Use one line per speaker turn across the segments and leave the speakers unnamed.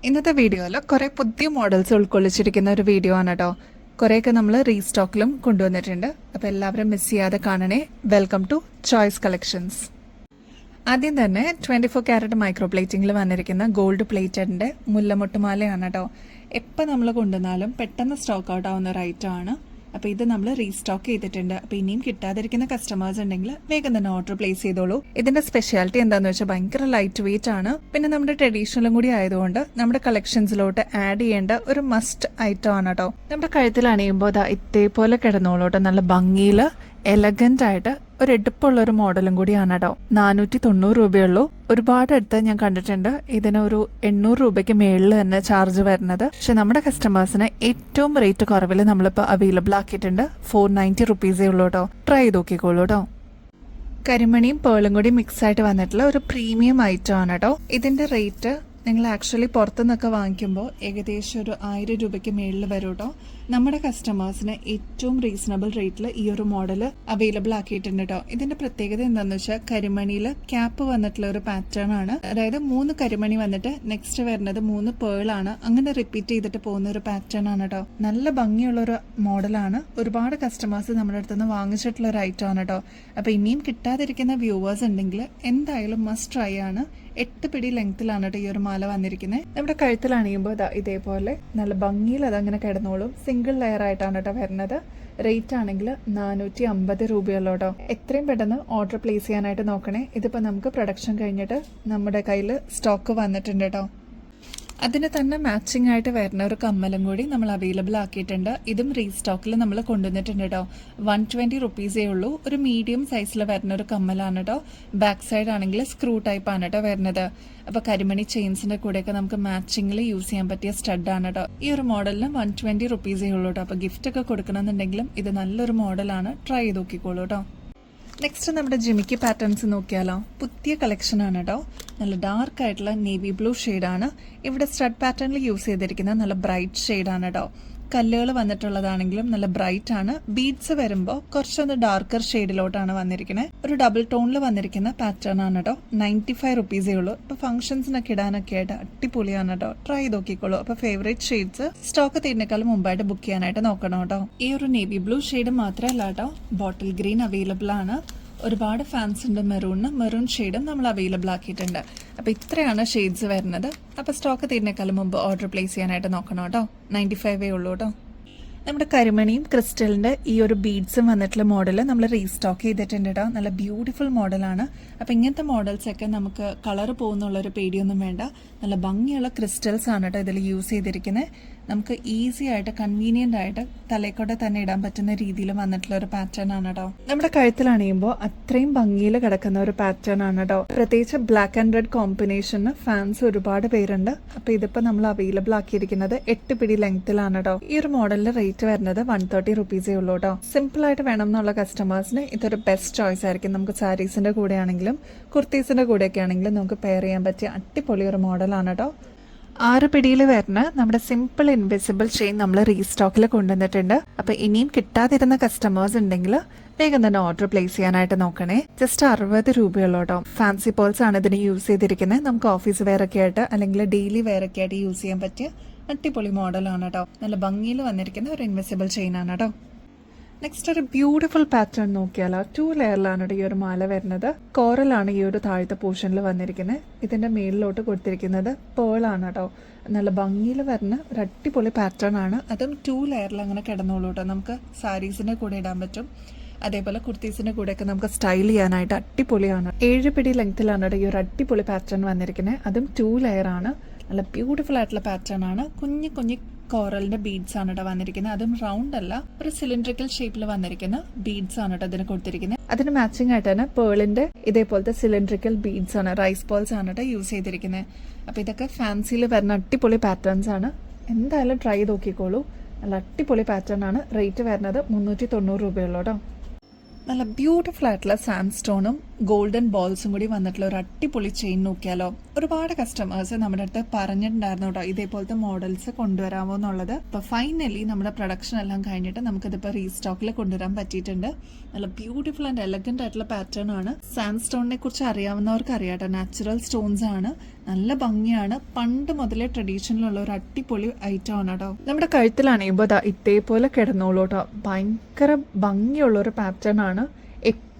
ഇന്നത്തെ വീഡിയോയിൽ കുറേ പുതിയ മോഡൽസ് ഉൾക്കൊള്ളിച്ചിരിക്കുന്ന ഒരു വീഡിയോ ആണ് കേട്ടോ. കുറേയൊക്കെ നമ്മൾ റീസ്റ്റോക്കിലും കൊണ്ടുവന്നിട്ടുണ്ട്. അപ്പോൾ എല്ലാവരും മിസ് ചെയ്യാതെ കാണണേ. Welcome to choice collections. ആദ്യം തന്നെ 24 ക്യാരറ്റ് മൈക്രോ പ്ലേറ്റിംഗിൽ വന്നിരിക്കുന്ന ഗോൾഡ് പ്ലേറ്റഡിൻ്റെ മുല്ലമൊട്ടുമാലയാണ് കേട്ടോ. എപ്പോൾ നമ്മൾ കൊണ്ടുവന്നാലും പെട്ടെന്ന് സ്റ്റോക്ക് ഔട്ട് ആവുന്ന ഒരു ഐറ്റം ആണ്. അപ്പോൾ ഇത് നമ്മൾ റീസ്റ്റോക്ക് ചെയ്തിട്ടുണ്ട്. അപ്പോൾ ഇനിയും കിട്ടാതിരിക്കുന്ന കസ്റ്റമേഴ്സ് ഉണ്ടെങ്കിൽ വേഗം തന്നെ ഓർഡർ പ്ലേസ് ചെയ്തോളൂ. ഇതിന്റെ സ്പെഷ്യാലിറ്റി എന്താണെന്ന് വെച്ചാൽ ഭയങ്കര ലൈറ്റ് വെയിറ്റ് ആണ്. പിന്നെ നമ്മുടെ ട്രഡീഷണലും കൂടി ആയതുകൊണ്ട് നമ്മുടെ കളക്ഷൻസിലോട്ട് ആഡ് ചെയ്യേണ്ട ഒരു മസ്റ്റ് ഐറ്റം ആണ് കേട്ടോ. നമ്മുടെ കഴുത്തിൽ അണിയുമ്പോൾ ഇതേപോലെ കിടന്നോളൂട്ടോ. നല്ല ഭംഗിയിൽ എലഗന്റ് ആയിട്ട് ഒരു എടുപ്പുള്ള ഒരു മോഡലും കൂടിയാണ് കേട്ടോ. 490 രൂപയുള്ളൂ. ഒരുപാട് അടുത്ത് ഞാൻ കണ്ടിട്ടുണ്ട് ഇതിന് ഒരു 800 രൂപയ്ക്ക് മേളിൽ തന്നെ ചാർജ് വരുന്നത്. പക്ഷെ നമ്മുടെ കസ്റ്റമേഴ്സിന് ഏറ്റവും റേറ്റ് കുറവിൽ നമ്മളിപ്പോൾ അവൈലബിൾ ആക്കിയിട്ടുണ്ട്. 490 റുപ്പീസേ ഉള്ളൂ കേട്ടോ. ട്രൈ ചെയ്ത് നോക്കിക്കോളൂ കേട്ടോ. കരിമണിയും പേളും കൂടി മിക്സ് ആയിട്ട് വന്നിട്ടുള്ള ഒരു പ്രീമിയം ഐറ്റം ആണ് കേട്ടോ. ഇതിന്റെ റേറ്റ് നിങ്ങൾ ആക്ച്വലി പുറത്തുനിന്നൊക്കെ വാങ്ങിക്കുമ്പോൾ ഏകദേശം ഒരു 1000 രൂപയ്ക്ക് മേളിൽ വരും കേട്ടോ. നമ്മുടെ കസ്റ്റമേഴ്സിന് ഏറ്റവും റീസണബിൾ റേറ്റിൽ ഈ ഒരു മോഡൽ അവൈലബിൾ ആക്കിയിട്ടുണ്ട് കേട്ടോ. ഇതിന്റെ പ്രത്യേകത എന്താണെന്ന് വെച്ചാൽ കരിമണിയിൽ ക്യാപ്പ് വന്നിട്ടുള്ള ഒരു പാറ്റേൺ ആണ്. അതായത് 3 കരിമണി വന്നിട്ട് നെക്സ്റ്റ് വരുന്നത് 3 പേളാണ്. അങ്ങനെ റിപ്പീറ്റ് ചെയ്തിട്ട് പോകുന്ന ഒരു പാറ്റേൺ ആണ് കേട്ടോ. നല്ല ഭംഗിയുള്ള ഒരു മോഡലാണ്. ഒരുപാട് കസ്റ്റമേഴ്സ് നമ്മുടെ അടുത്തുനിന്ന് വാങ്ങിച്ചിട്ടുള്ള ഒരു ഐറ്റം ആണ് കേട്ടോ. അപ്പൊ ഇനിയും കിട്ടാതിരിക്കുന്ന വ്യൂവേഴ്സ് ഉണ്ടെങ്കിൽ എന്തായാലും മസ്റ്റ് ട്രൈ ആണ്. 8 പിടി ലെങ്ത്തിലാണ് കേട്ടോ ഈ ഒരു മാല വന്നിരിക്കുന്നത്. നമ്മുടെ കഴുത്തിൽ അണിയുമ്പോൾ ഇതേപോലെ നല്ല ഭംഗിയിൽ അതങ്ങനെ കിടന്നോളും. സിംഗിൾ ലെയർ ആയിട്ടാണ് കേട്ടോ വരുന്നത്. റേറ്റ് ആണെങ്കിൽ 450 രൂപയുള്ളൂ കേട്ടോ. എത്രയും പെട്ടെന്ന് ഓർഡർ പ്ലേസ് ചെയ്യാനായിട്ട് നോക്കണേ. ഇതിപ്പോൾ നമുക്ക് പ്രൊഡക്ഷൻ കഴിഞ്ഞിട്ട് നമ്മുടെ കയ്യിൽ സ്റ്റോക്ക് വന്നിട്ടുണ്ട് കേട്ടോ. അതിന് തന്നെ മാച്ചിങ് ആയിട്ട് വരുന്ന ഒരു കമ്മലും കൂടി നമ്മൾ അവൈലബിൾ ആക്കിയിട്ടുണ്ട്. ഇതും റീസ്റ്റോക്കിൽ നമ്മൾ കൊണ്ടുവന്നിട്ടുണ്ട് കേട്ടോ. 120 റുപ്പീസേ ഉള്ളൂ. ഒരു മീഡിയം സൈസിൽ വരുന്ന ഒരു കമ്മലാണ് കേട്ടോ. ബാക്ക് സൈഡ് ആണെങ്കിൽ സ്ക്രൂ ടൈപ്പ് ആണ് കേട്ടോ വരുന്നത്. അപ്പോൾ കരിമണി ചെയിൻസിന്റെ കൂടെയൊക്കെ നമുക്ക് മാച്ചിങ്ങിൽ യൂസ് ചെയ്യാൻ പറ്റിയ സ്റ്റഡ് ആണ് കേട്ടോ. ഈ ഒരു മോഡലിന് 120 റുപ്പീസേ ഉള്ളൂ കേട്ടോ. അപ്പോൾ ഗിഫ്റ്റ് ഒക്കെ കൊടുക്കണമെന്നുണ്ടെങ്കിലും ഇത് നല്ലൊരു മോഡലാണ്. ട്രൈ ചെയ്ത് നോക്കിക്കോളൂ കേട്ടോ. നെക്സ്റ്റ് നമ്മുടെ ജിമിക്കി പാറ്റേൺസ് നോക്കിയാലോ. പുതിയ കളക്ഷൻ ആണ് കേട്ടോ. നല്ല ഡാർക്ക് ആയിട്ടുള്ള നേവി ബ്ലൂ ഷെയ്ഡാണ്. ഇവിടെ സ്റ്റഡ് പാറ്റേണിൽ യൂസ് ചെയ്തിരിക്കുന്ന നല്ല ബ്രൈറ്റ് ഷെയ്ഡാണ് കേട്ടോ. കല്ലുകൾ വന്നിട്ടുള്ളതാണെങ്കിലും നല്ല ബ്രൈറ്റ് ആണ്. ബീഡ്സ് വരുമ്പോൾ കുറച്ചൊന്ന് ഡാർക്കർ ഷെയ്ഡിലോട്ടാണ് വന്നിരിക്കുന്നത്. ഒരു ഡബിൾ ടോണിൽ വന്നിരിക്കുന്ന പാറ്റേൺ ആണ് കേട്ടോ. 95 റുപ്പീസേ ഉള്ളൂ. ഇപ്പൊ ഫംഗ്ഷൻസിനൊക്കെ ഇടാനൊക്കെ ആയിട്ട് അടിപൊളിയാണ് കേട്ടോ. ട്രൈ ചെയ്ത് നോക്കിക്കോളൂ. അപ്പൊ ഫേവറേറ്റ് ഷെയ്ഡ്സ് സ്റ്റോക്ക് തീരുന്നേക്കാളും മുമ്പായിട്ട് ബുക്ക് ചെയ്യാനായിട്ട് നോക്കണം കേട്ടോ. ഈ ഒരു നേവി ബ്ലൂ ഷെയ്ഡ് മാത്രമല്ല കേട്ടോ, ബോട്ടിൽ ഗ്രീൻ അവൈലബിൾ ആണ്. ഒരുപാട് ഫാൻസ് ഉണ്ട്. മെറൂൺ ഷെയ്ഡും നമ്മൾ അവൈലബിൾ ആക്കിയിട്ടുണ്ട്. അപ്പോൾ ഇത്രയാണ് ഷെയ്ഡ്സ് വരുന്നത്. അപ്പോൾ സ്റ്റോക്ക് തീരുന്നേക്കാളും മുമ്പ് ഓർഡർ പ്ലേസ് ചെയ്യാനായിട്ട് നോക്കണം കേട്ടോ. 95 ഉള്ളൂ കേട്ടോ. നമ്മുടെ കരിമണിയും ക്രിസ്റ്റലിന്റെ ഈ ഒരു ബീഡ്സും വന്നിട്ടുള്ള മോഡൽ നമ്മൾ റീസ്റ്റോക്ക് ചെയ്തിട്ടുണ്ട് കേട്ടോ. നല്ല ബ്യൂട്ടിഫുൾ മോഡലാണ്. അപ്പോൾ ഇങ്ങനത്തെ മോഡൽസ് ഒക്കെ നമുക്ക് കളർ പോകുന്നുള്ളൊരു പേടിയൊന്നും വേണ്ട. നല്ല ഭംഗിയുള്ള ക്രിസ്റ്റൽസ് ആണ് കേട്ടോ ഇതിൽ യൂസ് ചെയ്തിരിക്കുന്നത്. നമുക്ക് ഈസി ആയിട്ട് കൺവീനിയന്റ് ആയിട്ട് തലയിക്കോട്ടെ തന്നെ ഇടാൻ പറ്റുന്ന രീതിയിൽ വന്നിട്ടുള്ള ഒരു പാറ്റേൺ ആണ് കേട്ടോ. നമ്മുടെ കഴുത്തിൽ അണിയുമ്പോൾ അത്രയും ഭംഗിയിൽ കിടക്കുന്ന ഒരു പാറ്റേൺ ആണ് കേട്ടോ. പ്രത്യേകിച്ച് black and red combination fans ഒരുപാട് പേരുണ്ട്. അപ്പൊ ഇതിപ്പോ നമ്മൾ അവൈലബിൾ ആക്കിയിരിക്കുന്നത് 8 പിടി ലെങ്ത്തിലാണ് കേട്ടോ. ഈ ഒരു മോഡലിന്റെ റേറ്റ് വരുന്നത് 130 റുപ്പീസേ ഉള്ളൂ കേട്ടോ. സിമ്പിൾ ആയിട്ട് വേണം എന്നുള്ള കസ്റ്റമേഴ്സിന് ഇതൊരു ബെസ്റ്റ് ചോയ്സ് ആയിരിക്കും. നമുക്ക് സാരീസിന്റെ കൂടെ ആണെങ്കിലും കുർത്തീസിന്റെ കൂടെയൊക്കെ ആണെങ്കിലും നമുക്ക് പെയർ ചെയ്യാൻ പറ്റിയ അടിപൊളി ഒരു മോഡലാണ് കേട്ടോ. 6 പിടിയിൽ വരുന്ന നമ്മുടെ സിമ്പിൾ ഇൻവിസിബിൾ ചെയിൻ നമ്മൾ റീസ്റ്റോക്കിൽ കൊണ്ടുവന്നിട്ടുണ്ട്. അപ്പൊ ഇനിയും കിട്ടാതിരുന്ന കസ്റ്റമേഴ്സ് ഉണ്ടെങ്കിൽ വേഗം തന്നെ ഓർഡർ പ്ലേസ് ചെയ്യാനായിട്ട് നോക്കണേ. ജസ്റ്റ് 60 രൂപയുള്ളൂ കേട്ടോ. ഫാൻസി പേൾസ് ആണ് ഇതിന് യൂസ് ചെയ്തിരിക്കുന്നത്. നമുക്ക് ഓഫീസ് വെയർ ഒക്കെ ആയിട്ട് അല്ലെങ്കിൽ ഡെയിലി വെയർ ഒക്കെ ആയിട്ട് യൂസ് ചെയ്യാൻ പറ്റിയ അടിപൊളി മോഡലാണ് കേട്ടോ. നല്ല ഭംഗിയിൽ വന്നിരിക്കുന്ന ഒരു ഇൻവിസിബിൾ ചെയിൻ ആണ് കേട്ടോ. നെക്സ്റ്റ് ഒരു ബ്യൂട്ടിഫുൾ പാറ്റേൺ നോക്കിയാലോ. 2 ലെയറിലാണ് ഈ ഒരു മാല വരുന്നത്. കോറലാണ് ഈ ഒരു താഴത്തെ പോർഷനിൽ വന്നിരിക്കുന്നത്. ഇതിന്റെ മേളിലോട്ട് കൊടുത്തിരിക്കുന്നത് പേളാണ് കേട്ടോ. നല്ല ഭംഗിയിൽ വരുന്ന ഒരു അടിപൊളി പാറ്റേൺ ആണ്. അതും 2 ലെയറിൽ അങ്ങനെ കിടന്നോളൂ കേട്ടോ. നമുക്ക് സാരീസിന്റെ കൂടെ ഇടാൻ പറ്റും. അതേപോലെ കുർത്തീസിന്റെ കൂടെയൊക്കെ നമുക്ക് സ്റ്റൈൽ ചെയ്യാനായിട്ട് അടിപൊളിയാണ്. 7 പിടി ലെങ്ത്തിലാണ് ഈ ഒരു അടിപൊളി പാറ്റേൺ വന്നിരിക്കുന്നത്. അതും 2 ലെയർ ആണ്. നല്ല ബ്യൂട്ടിഫുൾ ആയിട്ടുള്ള പാറ്റേൺ ആണ്. കുഞ്ഞു കുഞ്ഞു കോറലിന്റെ ബീഡ്സ് ആണ് കേട്ടോ വന്നിരിക്കുന്നത്. അതും റൗണ്ട് അല്ല, ഒരു സിലിണ്ടറിക്കൽ ഷേപ്പിൽ വന്നിരിക്കുന്ന ബീഡ്സ് ആണ് കേട്ടോ ഇതിന് കൊടുത്തിരിക്കുന്നത്. അതിന് മാച്ചിങ് ആയിട്ട് തന്നെ പേളിന്റെ ഇതേപോലത്തെ സിലിണ്ടറിക്കൽ ബീഡ്സ് ആണ്, റൈസ് പേൾസ് ആണ് കേട്ടോ യൂസ് ചെയ്തിരിക്കുന്നത്. അപ്പൊ ഇതൊക്കെ ഫാൻസിയിൽ വരുന്ന അടിപൊളി പാറ്റേൺസ് ആണ്. എന്തായാലും ട്രൈ ചെയ്ത് നോക്കിക്കോളൂ. നല്ല അടിപൊളി പാറ്റേൺ ആണ്. റേറ്റ് വരുന്നത് 390 രൂപയുള്ളൂ കേട്ടോ. നല്ല ബ്യൂട്ടിഫുൾ ആയിട്ടുള്ള സാൻഡ് സ്റ്റോണും ഗോൾഡൻ ബോൾസും കൂടി വന്നിട്ടുള്ള ഒരു അടിപൊളി ചെയിൻ നോക്കിയാലോ. ഒരുപാട് കസ്റ്റമേഴ്സ് നമ്മുടെ അടുത്ത് പറഞ്ഞിട്ടുണ്ടായിരുന്നു കേട്ടോ ഇതേപോലത്തെ മോഡൽസ് കൊണ്ടുവരാമോ എന്നുള്ളത്. അപ്പൊ ഫൈനലി നമ്മുടെ പ്രൊഡക്ഷൻ എല്ലാം കഴിഞ്ഞിട്ട് നമുക്കിതിപ്പോൾ റീസ്റ്റോക്കിൽ കൊണ്ടുവരാൻ പറ്റിയിട്ടുണ്ട്. നല്ല ബ്യൂട്ടിഫുൾ ആൻഡ് എലഗന്റ് ആയിട്ടുള്ള പാറ്റേൺ ആണ്. സാൻഡ് സ്റ്റോണിനെ കുറിച്ച് അറിയാവുന്നവർക്ക് അറിയാട്ടോ, നാച്ചുറൽ സ്റ്റോൺസ് ആണ്, നല്ല ഭംഗിയാണ്, പണ്ട് മുതലേ ട്രഡീഷനിലുള്ള ഒരു അടിപൊളി ഐറ്റം ആണ് കേട്ടോ. നമ്മുടെ കഴുത്തിലാണെയുമ്പോൾ ഇതേപോലെ കിടന്നോളൂ കേട്ടോ. ഭയങ്കര ഭംഗിയുള്ള ഒരു പാറ്റേൺ ആണ്,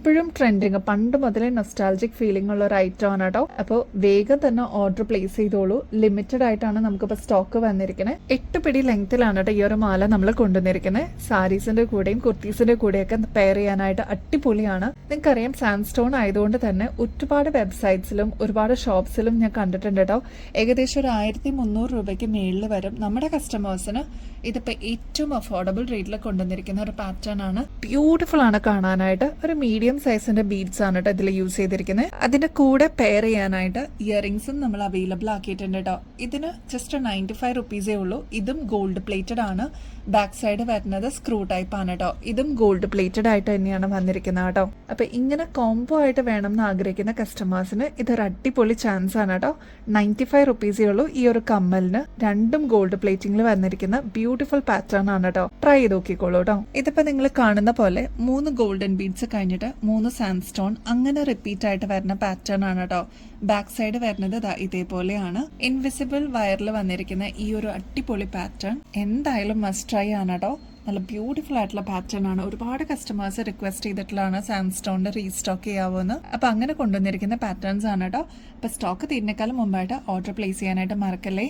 എപ്പോഴും ട്രെൻഡിങ്, പണ്ട് മുതലേ നൊസ്റ്റാൾജിക് ഫീലിംഗ് ഉള്ള ഒരു ഐറ്റം ആണ് കേട്ടോ. അപ്പോൾ വേഗം തന്നെ ഓർഡർ പ്ലേസ് ചെയ്തോളൂ. ലിമിറ്റഡ് ആയിട്ടാണ് നമുക്കിപ്പോൾ സ്റ്റോക്ക് വന്നിരിക്കുന്നത്. 8 പിടി ലെങ്ത്തിലാണ് കേട്ടോ ഈ ഒരു മാല നമ്മൾ കൊണ്ടുവന്നിരിക്കുന്നത്. സാരീസിന്റെ കൂടെയും കുർത്തീസിന്റെ കൂടെയൊക്കെ പെയർ ചെയ്യാനായിട്ട് അടിപൊളിയാണ്. നിങ്ങൾക്കറിയാം സാൻഡ് സ്റ്റോൺ ആയതുകൊണ്ട് തന്നെ ഒരുപാട് വെബ്സൈറ്റ്സിലും ഒരുപാട് ഷോപ്സിലും ഞാൻ കണ്ടിട്ടുണ്ട് കേട്ടോ. ഏകദേശം ഒരു 1300 രൂപയ്ക്ക് മേളിൽ വരും. നമ്മുടെ കസ്റ്റമേഴ്സിന് ഇതിപ്പോൾ ഏറ്റവും അഫോർഡബിൾ റേറ്റിൽ കൊണ്ടുവന്നിരിക്കുന്ന ഒരു പാറ്റേൺ ആണ്. ബ്യൂട്ടിഫുൾ ആണ് കാണാനായിട്ട്. ഒരു മീഡിയം സൈസിന്റെ ബീഡ്സ് ആണ് കേട്ടോ ഇതിൽ യൂസ് ചെയ്തിരിക്കുന്നത്. അതിന്റെ കൂടെ പെയർ ചെയ്യാനായിട്ട് ഇയറിംഗ്സും നമ്മൾ അവൈലബിൾ ആക്കിയിട്ടുണ്ട് കേട്ടോ. ഇതിന് ജസ്റ്റ് 95 റുപ്പീസേ ഉള്ളൂ. ഇതും ഗോൾഡ് പ്ലേറ്റഡ് ആണ്. ബാക്ക് സൈഡ് വരുന്നത് സ്ക്രൂ ടൈപ്പ് ആണ് കേട്ടോ. ഇതും ഗോൾഡ് പ്ലേറ്റഡ് ആയിട്ട് തന്നെയാണ് വന്നിരിക്കുന്നത് കേട്ടോ. അപ്പൊ ഇങ്ങനെ കോംബോ ആയിട്ട് വേണം എന്ന് ആഗ്രഹിക്കുന്ന കസ്റ്റമേഴ്സിന് ഇതൊരു അടിപൊളി ചാൻസ് ആണ് കേട്ടോ. 95 റുപ്പീസേ ഉള്ളൂ ഈ ഒരു കമ്മലിന്. രണ്ടും ഗോൾഡ് പ്ലേറ്റിംഗിൽ വന്നിരിക്കുന്ന ബ്യൂട്ടിഫുൾ പാറ്റേൺ ആണ് കേട്ടോ. ട്രൈ ചെയ്ത് നോക്കിക്കോളൂ കേട്ടോ. ഇതിപ്പോ നിങ്ങൾ കാണുന്ന പോലെ 3 ഗോൾഡൻ ബീഡ്സ് കഴിഞ്ഞിട്ട് 3 സാൻഡ് സ്റ്റോൺ അങ്ങനെ റിപ്പീറ്റ് ആയിട്ട് വരുന്ന പാറ്റേൺ ആണ് കേട്ടോ. ബാക്ക് സൈഡ് വരുന്നത് ഇതേപോലെയാണ്. ഇൻവിസിബിൾ വയറിൽ വന്നിരിക്കുന്ന ഈ ഒരു അടിപൊളി പാറ്റേൺ എന്തായാലും മസ്റ്റ് ട്രൈ ആണ് കേട്ടോ. നല്ല ബ്യൂട്ടിഫുൾ ആയിട്ടുള്ള പാറ്റേൺ ആണ്. ഒരുപാട് കസ്റ്റമേഴ്സ് റിക്വസ്റ്റ് ചെയ്തിട്ടുള്ളതാണ് സാൻഡ് സ്റ്റോണിന്റെ റീസ്റ്റോക്ക് ചെയ്യാവുന്ന. അപ്പൊ അങ്ങനെ കൊണ്ടുവന്നിരിക്കുന്ന പാറ്റേൺസ് ആണ് കേട്ടോ. അപ്പൊ സ്റ്റോക്ക് തീരുന്നേക്കാളും മുമ്പായിട്ട് ഓർഡർ പ്ലേസ് ചെയ്യാനായിട്ട് മറക്കല്ലേ.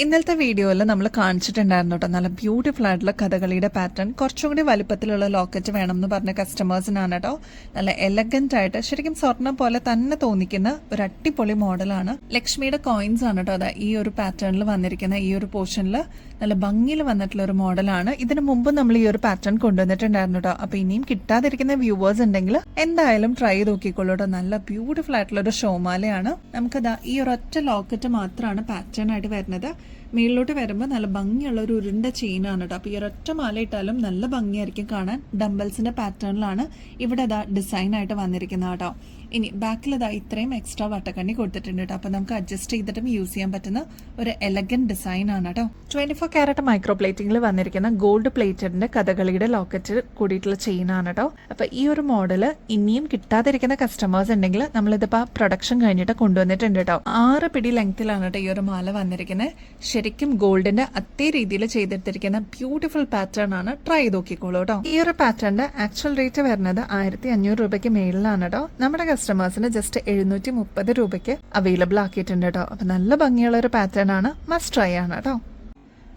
ഇന്നലത്തെ വീഡിയോയിൽ നമ്മൾ കാണിച്ചിട്ടുണ്ടായിരുന്നു കേട്ടോ നല്ല ബ്യൂട്ടിഫുൾ ആയിട്ടുള്ള കഥകളിയുടെ പാറ്റേൺ. കുറച്ചും കൂടി വലുപ്പത്തിലുള്ള ലോക്കറ്റ് വേണം എന്ന് പറഞ്ഞ കസ്റ്റമേഴ്സിനാണ് കേട്ടോ. നല്ല എലഗന്റ് ആയിട്ട് ശരിക്കും സ്വർണ്ണം പോലെ തന്നെ തോന്നിക്കുന്ന ഒരു അടിപൊളി മോഡലാണ്. ലക്ഷ്മിയുടെ കോയിൻസ് ആണ് കേട്ടോ അതാ ഈ ഒരു പാറ്റേണിൽ വന്നിരിക്കുന്ന ഈ ഒരു പോർഷനിൽ നല്ല ഭംഗിയിൽ വന്നിട്ടുള്ള ഒരു മോഡലാണ്. ഇതിനു മുമ്പ് നമ്മൾ ഈ ഒരു പാറ്റേൺ കൊണ്ടുവന്നിട്ടുണ്ടായിരുന്നു കേട്ടോ. അപ്പൊ ഇനിയും കിട്ടാതിരിക്കുന്ന വ്യൂവേഴ്സ് ഉണ്ടെങ്കിൽ എന്തായാലും ട്രൈ ചെയ്ത് നോക്കിക്കോളൂ കേട്ടോ. നല്ല ബ്യൂട്ടിഫുൾ ആയിട്ടുള്ള ഒരു ഷോമാലയാണ്. നമുക്കതാ ഈ ഒരു ഒറ്റ ലോക്കറ്റ് മാത്രമാണ് പാറ്റേൺ ആയിട്ട് വരുന്നത്. മേളിലോട്ട് വരുമ്പോൾ നല്ല ഭംഗിയുള്ള ഒരു ഉരുണ്ട ചെയിനാണ് കേട്ടോ. അപ്പോൾ ഈ ഒരൊറ്റ മാല ഇട്ടാലും നല്ല ഭംഗിയായിരിക്കും കാണാൻ. ഡംബൽസിന്റെ പാറ്റേണിലാണ് ഇവിടെ അതാ ഡിസൈൻ ആയിട്ട് വന്നിരിക്കുന്നത് കേട്ടോ. ഇനി ബാക്കിൽ ഇതാ ഇത്രയും എക്സ്ട്രാ വട്ടക്കണ്ണി കൊടുത്തിട്ടുണ്ട് കേട്ടോ. അപ്പോൾ നമുക്ക് അഡ്ജസ്റ്റ് ചെയ്തിട്ടും യൂസ് ചെയ്യാൻ പറ്റുന്ന ഒരു എലഗന്റ് ഡിസൈൻ ആണ് കേട്ടോ. 24 ക്യാരറ്റ് മൈക്രോ പ്ലേറ്റിംഗിൽ വന്നിരിക്കുന്ന ഗോൾഡ് പ്ലേറ്റഡിന്റെ കഥകളിയുടെ ലോക്കറ്റ് കൂടിയിട്ടുള്ള ചെയിൻ ആണ് കേട്ടോ. അപ്പോൾ ഈ ഒരു മോഡല് ഇനിയും കിട്ടാതിരിക്കുന്ന കസ്റ്റമേഴ്സ് ഉണ്ടെങ്കിൽ നമ്മളിതിപ്പോൾ പ്രൊഡക്ഷൻ കഴിഞ്ഞിട്ട് കൊണ്ടുവന്നിട്ടുണ്ട് കേട്ടോ. 6 പിടി ലെങ്ത്തിലാണ് കേട്ടോ ഈ ഒരു മാല വന്നിരിക്കുന്നത്. ശരിക്കും ഗോൾഡിന്റെ അതേ രീതിയിൽ ചെയ്തെടുത്തിരിക്കുന്ന ബ്യൂട്ടിഫുൾ പാറ്റേൺ ആണ്. ട്രൈ ചെയ്ത് നോക്കിക്കോളൂ കേട്ടോ. ഈ ഒരു പാറ്റേണിന്റെ ആക്ച്വൽ റേറ്റ് വരുന്നത് 1500 രൂപയ്ക്ക് മേളിലാണ് കേട്ടോ. നമ്മുടെ കസ്റ്റമേഴ്സിന് ജസ്റ്റ് 730 രൂപയ്ക്ക് അവൈലബിൾ ആക്കിയിട്ടുണ്ട് കേട്ടോ. അപ്പൊ നല്ല ഭംഗിയുള്ള ഒരു പാറ്റേൺ ആണ്. മസ്റ്റ് ട്രൈ ആണ് കേട്ടോ.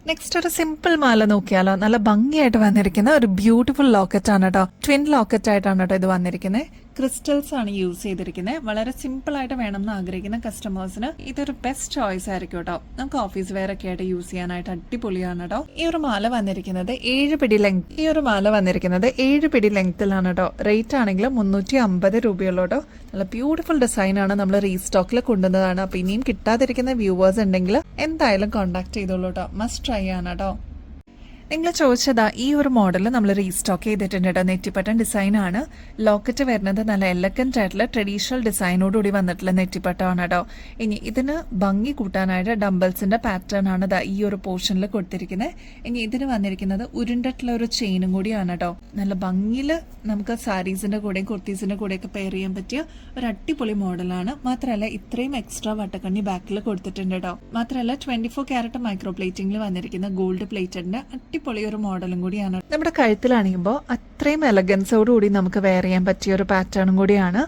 നെക്സ്റ്റ് ഒരു സിമ്പിൾ മാല നോക്കിയാലോ. നല്ല ഭംഗിയായിട്ട് വന്നിരിക്കുന്ന ഒരു ബ്യൂട്ടിഫുൾ ലോക്കറ്റ് ആണ് കേട്ടോ. ട്വിൻ ലോക്കറ്റ് ആയിട്ടാണ് കേട്ടോ ഇത് വന്നിരിക്കുന്നത്. ക്രിസ്റ്റൽസ് ആണ് യൂസ് ചെയ്തിരിക്കുന്നത്. വളരെ സിമ്പിൾ ആയിട്ട് വേണമെന്ന് ആഗ്രഹിക്കുന്ന കസ്റ്റമേഴ്സിന് ഇതൊരു ബെസ്റ്റ് ചോയ്സ് ആയിരിക്കും കേട്ടോ. നമുക്ക് ഓഫീസ് വെയർ ഒക്കെ ആയിട്ട് യൂസ് ചെയ്യാനായിട്ട് അടിപൊളിയാണ് കേട്ടോ. ഈ ഒരു മാല വന്നിരിക്കുന്നത് 7 പിടി ലെങ്ത്. ഈ ഒരു മാല വന്നിരിക്കുന്നത് 7 പിടി ലെങ്ത്തിലാണ് കേട്ടോ. റേറ്റ് ആണെങ്കിൽ 350 രൂപയുള്ളൂ കേട്ടോ. നല്ല ബ്യൂട്ടിഫുൾ ഡിസൈൻ ആണ്. നമ്മൾ റീസ്റ്റോക്കിൽ കൊണ്ടുവന്നതാണ്. അപ്പൊ ഇനിയും കിട്ടാതിരിക്കുന്ന വ്യൂവേഴ്സ് ഉണ്ടെങ്കിൽ എന്തായാലും കോൺടാക്ട് ചെയ്തോളൂ കേട്ടോ. മസ്റ്റ് ട്രൈ ആണ് കേട്ടോ. നിങ്ങൾ ചോദിച്ചതാ ഈ ഒരു മോഡൽ നമ്മൾ റീസ്റ്റോക്ക് ചെയ്തിട്ടുണ്ട് കേട്ടോ. നെറ്റിപ്പട്ടൻ ഡിസൈൻ ആണ്. ലോക്കറ്റ് വരുന്നത് നല്ല എലഗന്റ് ആയിട്ടുള്ള ട്രഡീഷണൽ ഡിസൈനോടുകൂടി വന്നിട്ടുള്ള നെറ്റിപ്പട്ടമാണ് കേട്ടോ. ഇനി ഇതിന് ഭംഗി കൂട്ടാനായിട്ട് ഡംബൽസിന്റെ പാറ്റേൺ ആണ് ഈ ഒരു പോർഷനിൽ കൊടുത്തിരിക്കുന്നത്. ഇനി ഇതിന് വന്നിരിക്കുന്നത് ഉരുണ്ടിട്ടുള്ള ഒരു ചെയിനും കൂടിയാണ് കേട്ടോ. നല്ല ഭംഗിയിൽ നമുക്ക് സാരീസിന്റെ കൂടെയും കുർത്തീസിന്റെ കൂടെയൊക്കെ പെയർ ചെയ്യാൻ പറ്റിയ ഒരു അടിപൊളി മോഡലാണ്. മാത്രമല്ല ഇത്രയും എക്സ്ട്രാ വട്ടക്കണ്ണി ബാക്കിൽ കൊടുത്തിട്ടുണ്ട് കേട്ടോ. മാത്രമല്ല 24 ക്യാരറ്റ് മൈക്രോ പ്ലേറ്റിംഗിൽ വന്നിരിക്കുന്ന ഗോൾഡ് പ്ലേറ്റഡിന്റെ അടിപൊളി ഒരു മോഡലും കൂടിയാണ്. നമ്മുടെ കഴുത്തിലാണിയുമ്പോൾ അത്രയും എലഗൻസോടുകൂടി നമുക്ക് വെയർ ചെയ്യാൻ പറ്റിയ ഒരു പാറ്റേണും കൂടിയാണ്.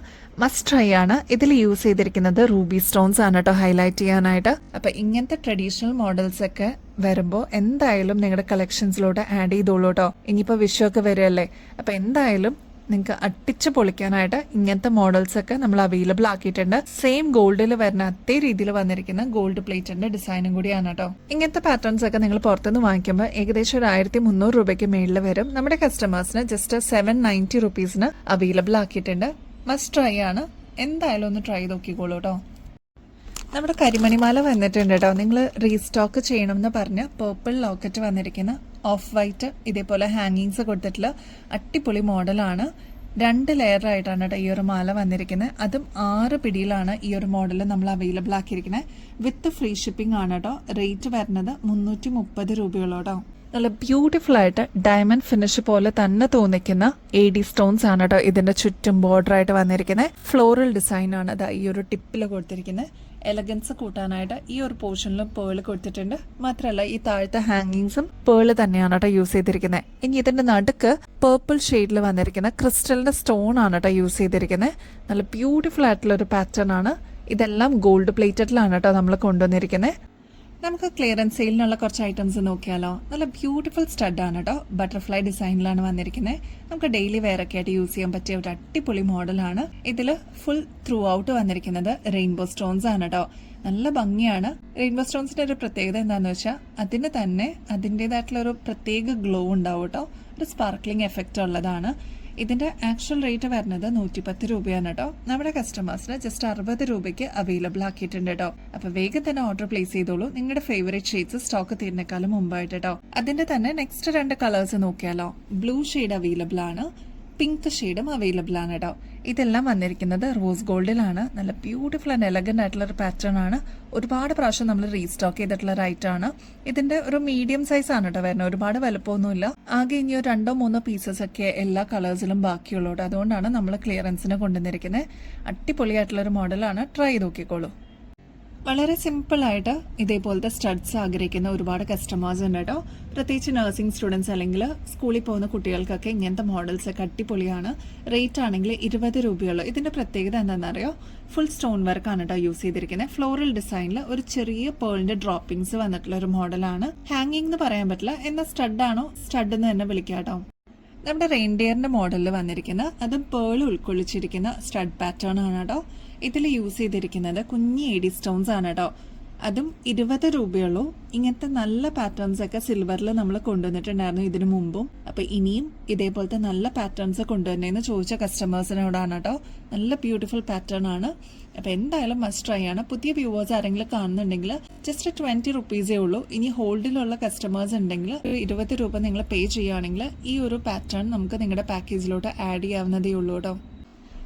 മസ്റ്റ് ട്രൈ ആണ്. ഇതിൽ യൂസ് ചെയ്തിരിക്കുന്നത് റൂബി സ്റ്റോൺസ് ആണ് കേട്ടോ ഹൈലൈറ്റ് ചെയ്യാനായിട്ട്. അപ്പൊ ഇങ്ങനത്തെ ട്രഡീഷണൽ മോഡൽസ് ഒക്കെ വരുമ്പോൾ എന്തായാലും നിങ്ങളുടെ കളക്ഷൻസിലോട്ട് ആഡ് ചെയ്തോളൂ കേട്ടോ. ഇനിയിപ്പോ വിഷു ഒക്കെ വരുമല്ലേ. അപ്പൊ എന്തായാലും നിങ്ങൾക്ക് അട്ടിച്ച് പൊളിക്കാനായിട്ട് ഇങ്ങനത്തെ മോഡൽസ് ഒക്കെ നമ്മൾ അവൈലബിൾ ആക്കിയിട്ടുണ്ട്. സെയിം ഗോൾഡിൽ വരുന്ന അതേ രീതിയിൽ വന്നിരിക്കുന്ന ഗോൾഡ് പ്ലേറ്റിന്റെ ഡിസൈനും കൂടിയാണ് കേട്ടോ. ഇങ്ങനത്തെ പാറ്റേൺസ് ഒക്കെ നിങ്ങൾ പുറത്തുനിന്ന് വാങ്ങിക്കുമ്പോൾ ഏകദേശം ഒരു 1300 രൂപയ്ക്ക് മേളിൽ വരും. നമ്മുടെ കസ്റ്റമേഴ്സിന് ജസ്റ്റ് 790 റുപ്പീസിന് അവൈലബിൾ ആക്കിയിട്ടുണ്ട്. മസ്റ്റ് ട്രൈ ആണ്. എന്തായാലും ഒന്ന് ട്രൈ നോക്കിക്കോളൂ കേട്ടോ. നമ്മുടെ കരിമണിമാല വന്നിട്ടുണ്ട് കേട്ടോ. നിങ്ങൾ റീസ്റ്റോക്ക് ചെയ്യണമെന്ന് പറഞ്ഞ് പേർപ്പിൾ ലോക്കറ്റ് വന്നിരിക്കുന്ന ഓഫ് വൈറ്റ് ഇതേപോലെ ഹാങ്ങിങ്സ് കൊടുത്തിട്ടുള്ള അടിപൊളി മോഡലാണ്. 2 ലെയറായിട്ടാണ് കേട്ടോ ഈ ഒരു മാല വന്നിരിക്കുന്നത്. അതും 6 പിടിയിലാണ് ഈ ഒരു മോഡൽ നമ്മൾ അവൈലബിൾ ആക്കിയിരിക്കുന്നത്. വിത്ത് ഫ്രീ ഷിപ്പിംഗ് ആണ് കേട്ടോ. റേറ്റ് വരുന്നത് 330 രൂപയുള്ളൂ കേട്ടോ. നല്ല ബ്യൂട്ടിഫുൾ ആയിട്ട് ഡയമണ്ട് ഫിനിഷ് പോലെ തന്നെ തോന്നിക്കുന്ന AD സ്റ്റോൺസ് ആണ് കേട്ടോ ഇതിന്റെ ചുറ്റും ബോർഡർ ആയിട്ട് വന്നിരിക്കുന്നത്. ഫ്ലോറൽ ഡിസൈൻ ആണ് ഈ ഒരു ടിപ്പിൽ കൊടുത്തിരിക്കുന്നത്. എലഗൻസ് കൂട്ടാനായിട്ട് ഈ ഒരു പോർഷനിലും പേൾ കൊടുത്തിട്ടുണ്ട്. മാത്രമല്ല ഈ താഴത്തെ ഹാങ്ങിങ്സും പേൾ തന്നെയാണ് കേട്ടോ യൂസ് ചെയ്തിരിക്കുന്നത്. ഇനി ഇതിന്റെ നടുക്ക് പേർപ്പിൾ ഷെയ്ഡിൽ വന്നിരിക്കുന്ന ക്രിസ്റ്റലിന്റെ സ്റ്റോൺ ആണ് കേട്ടോ യൂസ് ചെയ്തിരിക്കുന്നത്. നല്ല ബ്യൂട്ടിഫുൾ ആയിട്ടുള്ള ഒരു പാറ്റേൺ ആണ്. ഇതെല്ലാം ഗോൾഡ് പ്ലേറ്റഡിലാണ് കേട്ടോ നമ്മൾ കൊണ്ടുവന്നിരിക്കുന്നത്. നമുക്ക് ക്ലിയറൻസ് സെയിലിനുള്ള കുറച്ച് ഐറ്റംസ് നോക്കിയാലോ. നല്ല ബ്യൂട്ടിഫുൾ സ്റ്റഡ് ആണ് കേട്ടോ. ബട്ടർഫ്ലൈ ഡിസൈനിലാണ് വന്നിരിക്കുന്നത്. നമുക്ക് ഡെയിലി വെയർ ഒക്കെ ആയിട്ട് യൂസ് ചെയ്യാൻ പറ്റിയ ഒരു അടിപൊളി മോഡലാണ്. ഇതിൽ ഫുൾ ത്രൂ ഔട്ട് വന്നിരിക്കുന്നത് റെയിൻബോ സ്റ്റോൺസ് ആണ് കേട്ടോ. നല്ല ഭംഗിയാണ്. റെയിൻബോ സ്റ്റോൺസിന്റെ ഒരു പ്രത്യേകത എന്താണെന്ന് വെച്ചാൽ അതിന് തന്നെ അതിൻ്റെതായിട്ടുള്ള ഒരു പ്രത്യേക ഗ്ലോ ഉണ്ടാവും കേട്ടോ. ഒരു സ്പാർക്ലിംഗ് എഫക്റ്റ് ഉള്ളതാണ്. ഇതിന്റെ ആക്ച്വൽ റേറ്റ് വരുന്നത് 110 രൂപയാണ് കേട്ടോ. നമ്മുടെ കസ്റ്റമേഴ്സിന് ജസ്റ്റ് 60 രൂപയ്ക്ക് അവൈലബിൾ ആക്കിയിട്ടുണ്ട് കേട്ടോ. അപ്പൊ വേഗം തന്നെ ഓർഡർ പ്ലേസ് ചെയ്തോളൂ. നിങ്ങളുടെ ഫേവറേറ്റ് ഷെയ്ഡ്സ് സ്റ്റോക്ക് തീരുന്നേക്കാളും മുമ്പായിട്ട് കേട്ടോ. അതിന്റെ തന്നെ നെക്സ്റ്റ് 2 കളേഴ്സ് നോക്കിയാലോ. ബ്ലൂ ഷെയ്ഡ് അവൈലബിൾ ആണ്, പിങ്ക് ഷെയ്ഡും അവൈലബിൾ ആണ് കേട്ടോ. ഇതെല്ലാം വന്നിരിക്കുന്നത് റോസ് ഗോൾഡിലാണ്. നല്ല ബ്യൂട്ടിഫുൾ ആൻഡ് എലഗന്റ് ആയിട്ടുള്ള ഒരു പാറ്റേൺ ആണ്. ഒരുപാട് പ്രാവശ്യം നമ്മൾ റീസ്റ്റോക്ക് ചെയ്തിട്ടുള്ള ഒരു ഐറ്റം ആണ്. ഇതിന്റെ ഒരു മീഡിയം സൈസ് ആണ് കേട്ടോ വരുന്നത്. ഒരുപാട് വലുപ്പമൊന്നുമില്ല. ആകെ ഇനി ഒരു 2-3 പീസസ് ഒക്കെ എല്ലാ കളേഴ്സിലും ബാക്കിയുള്ളൂ. അതുകൊണ്ടാണ് നമ്മൾ ക്ലിയറൻസിന് കൊണ്ടുവന്നിരിക്കുന്നത്. അടിപൊളിയായിട്ടുള്ള ഒരു മോഡലാണ്. ട്രൈ ചെയ്ത് നോക്കിക്കോളൂ. വളരെ സിമ്പിളായിട്ട് ഇതേപോലത്തെ സ്റ്റഡ്സ് ആഗ്രഹിക്കുന്ന ഒരുപാട് കസ്റ്റമേഴ്സ് ഉണ്ട് കേട്ടോ. പ്രത്യേകിച്ച് നഴ്സിംഗ് സ്റ്റുഡൻസ് അല്ലെങ്കിൽ സ്കൂളിൽ പോകുന്ന കുട്ടികൾക്കൊക്കെ ഇങ്ങനത്തെ മോഡൽസ് ഒക്കെ അടിപൊളിയാണ്. റേറ്റ് ആണെങ്കിൽ 20 രൂപയുള്ളൂ. ഇതിന്റെ പ്രത്യേകത എന്താണെന്നറിയോ, ഫുൾ സ്റ്റോൺ വർക്കാണ് കേട്ടോ യൂസ് ചെയ്തിരിക്കുന്നത്. ഫ്ലോറൽ ഡിസൈനിൽ ഒരു ചെറിയ പേളിന്റെ ഡ്രോപ്പിംഗ്സ് വന്നിട്ടുള്ള ഒരു മോഡലാണ്. ഹാങ്ങിങ് എന്ന് പറയാൻ പറ്റില്ല, എന്നാൽ സ്റ്റഡാണോ സ്റ്റഡ് എന്ന് തന്നെ വിളിക്കാം കേട്ടോ. നമ്മുടെ റെയിൻഡിയറിന്റെ മോഡലിൽ വന്നിരിക്കുന്ന അതും പേൾ ഉൾക്കൊള്ളിച്ചിരിക്കുന്ന സ്റ്റഡ് പാറ്റേൺ ആണ് കേട്ടോ. ഇതിൽ യൂസ് ചെയ്തിരിക്കുന്നത് കുഞ്ഞി AD സ്റ്റോൺസ് ആണ് കേട്ടോ. അതും 20 രൂപയുള്ളൂ. ഇങ്ങനത്തെ നല്ല പാറ്റേൺസ് ഒക്കെ സിൽവറിൽ നമ്മൾ കൊണ്ടുവന്നിട്ടുണ്ടായിരുന്നു ഇതിനു മുമ്പും. അപ്പൊ ഇനിയും ഇതേപോലത്തെ നല്ല പാറ്റേൺസ് കൊണ്ടുവന്നേന്ന് ചോദിച്ച കസ്റ്റമേഴ്സിനോടാണ് കേട്ടോ. നല്ല ബ്യൂട്ടിഫുൾ പാറ്റേൺ ആണ്. അപ്പൊ എന്തായാലും മസ്റ്റ് ട്രൈ ആണ്. പുതിയ വ്യൂവേഴ്സ് ആരെങ്കിലും കാണുന്നുണ്ടെങ്കിൽ ജസ്റ്റ് 20 റുപ്പീസേ ഉള്ളൂ. ഇനി ഹോൾഡിലുള്ള കസ്റ്റമേഴ്സ് ഉണ്ടെങ്കിൽ 20 രൂപ നിങ്ങൾ പേ ചെയ്യുകയാണെങ്കിൽ ഈ ഒരു പാറ്റേൺ നമുക്ക് നിങ്ങളുടെ പാക്കേജിലോട്ട് ആഡ് ചെയ്യാവുന്നതേ ഉള്ളൂ കേട്ടോ.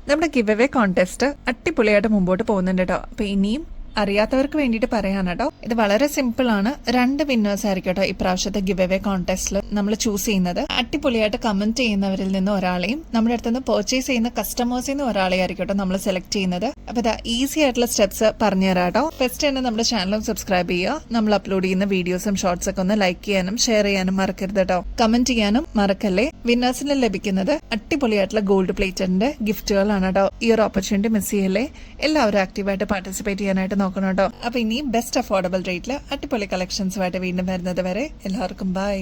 നമ്മുടെ ഗിവ് അവേ കോൺടെസ്റ്റ് അടിപൊളിയായിട്ട് മുമ്പോട്ട് പോകുന്നുണ്ട് കേട്ടോ. അപ്പൊ ഇനിയും അറിയാത്തവർക്ക് വേണ്ടിയിട്ട് പറയാൻ കേട്ടോ. ഇത് വളരെ സിമ്പിൾ ആണ്. 2 വിന്നേഴ്സ് ആയിരിക്കും കേട്ടോ ഇപ്രാവശ്യത്തെ ഗിവ് അവേ കോൺടെസ്റ്റിൽ നമ്മൾ ചൂസ് ചെയ്യുന്നത്. അടിപൊളിയായിട്ട് കമന്റ് ചെയ്യുന്നവരിൽ നിന്ന് ഒരാളെയും നമ്മുടെ അടുത്ത് നിന്ന് പർച്ചേസ് ചെയ്യുന്ന കസ്റ്റമേഴ്സിൽ നിന്ന് ഒരാളെ ആയിരിക്കും കേട്ടോ നമ്മൾ സെലക്ട് ചെയ്യുന്നത്. അപ്പൊ ഇതാ ഈസി ആയിട്ടുള്ള സ്റ്റെപ്സ് പറഞ്ഞുതരാം കേട്ടോ. ഫസ്റ്റ് തന്നെ നമ്മുടെ ചാനലും സബ്സ്ക്രൈബ് ചെയ്യുക. നമ്മൾ അപ്ലോഡ് ചെയ്യുന്ന വീഡിയോസും ഷോർട്സ് ഒക്കെ ഒന്ന് ലൈക്ക് ചെയ്യാനും ഷെയർ ചെയ്യാനും മറക്കരുത് കേട്ടോ. കമന്റ് ചെയ്യാനും മറക്കല്ലേ. വിന്നേഴ്സിന് ലഭിക്കുന്നത് അടിപൊളിയായിട്ടുള്ള ഗോൾഡ് പ്ലേറ്റഡിന്റെ ഗിഫ്റ്റുകളാണ് കേട്ടോ. ഈ ഒരു ഓപ്പർച്യൂണിറ്റി മിസ് ചെയ്യല്ലേ. എല്ലാവരും ആക്റ്റീവായിട്ട് പാർട്ടിസിപ്പേറ്റ് ചെയ്യാനായിട്ട് നോക്കണം കേട്ടോ. അപ്പൊ ഇനി ബെസ്റ്റ് അഫോർഡബിൾ റേറ്റില് അടിപൊളി കളക്ഷൻസുമായിട്ട് വീണ്ടും വരുന്നത് വരെ എല്ലാവർക്കും ബൈ.